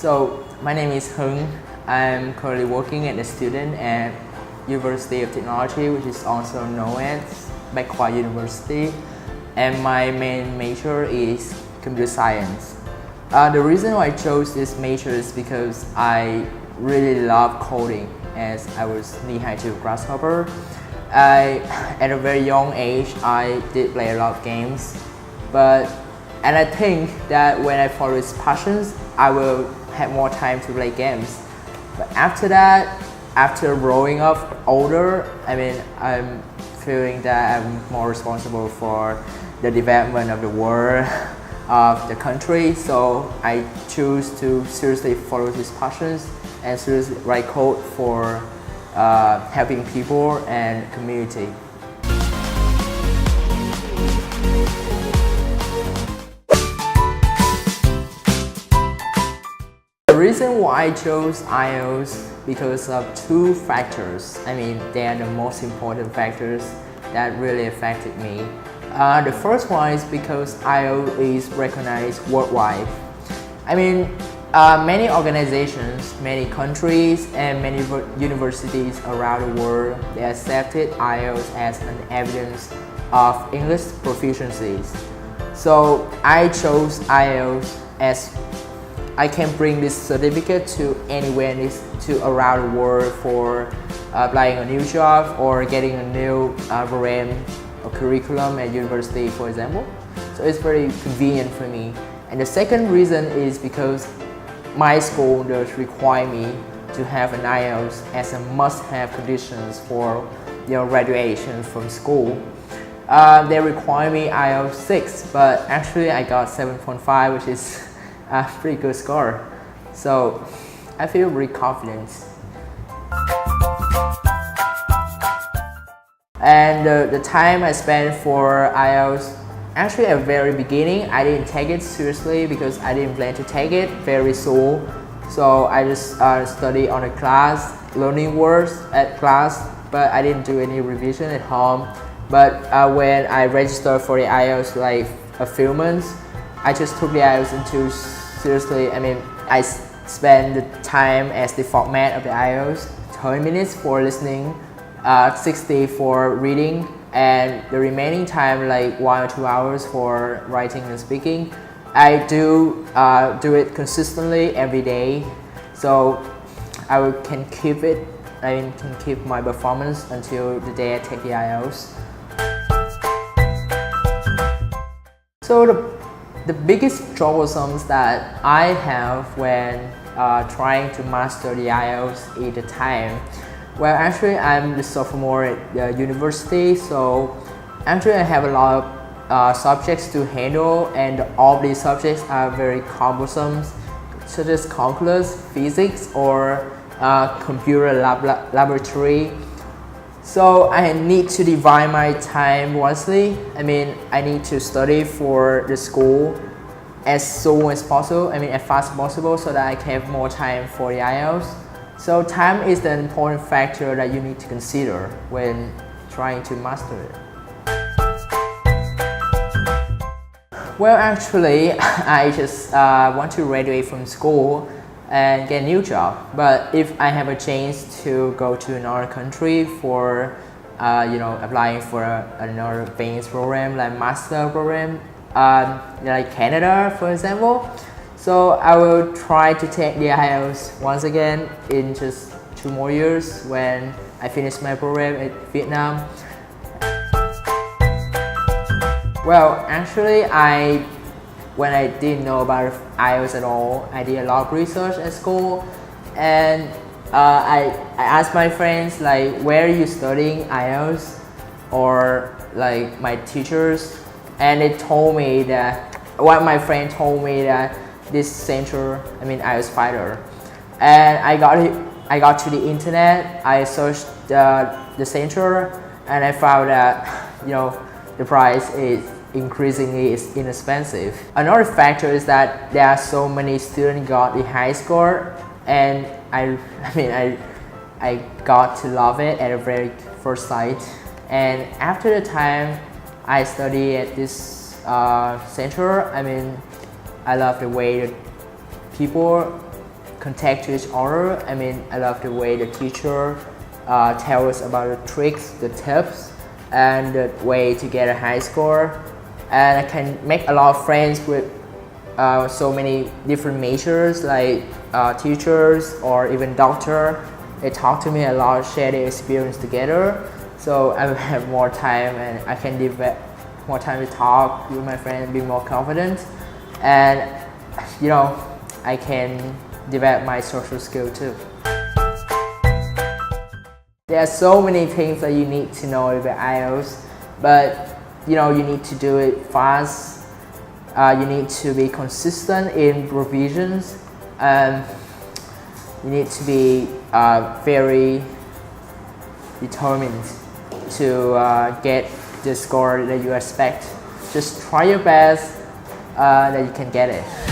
So my name is Hưng. I'm currently working as a student at University of Technology, which is also known as Bách Khoa University, and my main major is computer science. The reason why I chose this major is because I really love coding, as I was knee-high to grasshopper. At a very young age, I did play a lot of games, and I think that when I follow these passions, I will have more time to play games. But after that, after growing up older, I'm feeling that I'm more responsible for the development of the world, of the country. So I choose to seriously follow these passions and seriously write code for helping people and community. The reason why I chose IELTS because of two factors. They are the most important factors that really affected me. The first one is because IELTS is recognized worldwide. Many organizations, many countries, and many universities around the world, they accepted IELTS as an evidence of English proficiencies. So I chose IELTS as I can bring this certificate to anywhere around the world for applying a new job or getting a new program or curriculum at university, for example. So it's very convenient for me. And the second reason is because my school does require me to have an IELTS as a must-have conditions for graduation from school. They require me IELTS 6, but actually I got 7.5, which is a pretty good score. So I feel really confident. And the time I spent for IELTS, actually at the very beginning, I didn't take it seriously because I didn't plan to take it very soon. So I just studied on a class, learning words at class, but I didn't do any revision at home. But when I registered for the IELTS like a few months, I just took the IELTS into seriously. I spent the time as the format of the IELTS, 30 minutes for listening, 60 for reading, and the remaining time, like 1 or 2 hours for writing and speaking. I do it consistently every day, so I can keep it. I can keep my performance until the day I take the IELTS. So the biggest troubles that I have when trying to master the IELTS is the time. Well, actually, I'm the sophomore at the university, so actually I have a lot of subjects to handle, and all these subjects are very cumbersome, such as calculus, physics, or computer laboratory. So I need to divide my time wisely. I need to study for the school as soon as possible, as fast as possible, so that I can have more time for the IELTS. So time is the important factor that you need to consider when trying to master it. Well, actually, I just want to graduate from school and get a new job. But if I have a chance to go to another country for applying for another advanced program, like master program, like Canada, for example, so I will try to take the IELTS once again in just 2 more years when I finish my program at Vietnam. Well, actually, when I didn't know about IELTS at all, I did a lot of research at school, and I asked my friends, like, where are you studying IELTS, or like my teachers, and they told me that my friend told me that this center, IELTS Fighter, and I got to the internet. I searched the center, and I found that the price is increasingly inexpensive. Another factor is that there are so many students got the high score, and I got to love it at the very first sight. And after the time I study at this center, I love the way that people contact to each other. I mean, I love the way the teacher tells us about the tricks, the tips, and the way to get a high score. And I can make a lot of friends with so many different majors, like teachers or even doctor. They talk to me a lot, share their experience together. So I will have more time and I can develop more time to talk with my friends, be more confident. And you know, I can develop my social skill too. There are so many things that you need to know about IELTS, but you know, you need to do it fast. You need to be consistent in revisions. You need to be very determined to get the score that you expect. Just try your best that you can get it.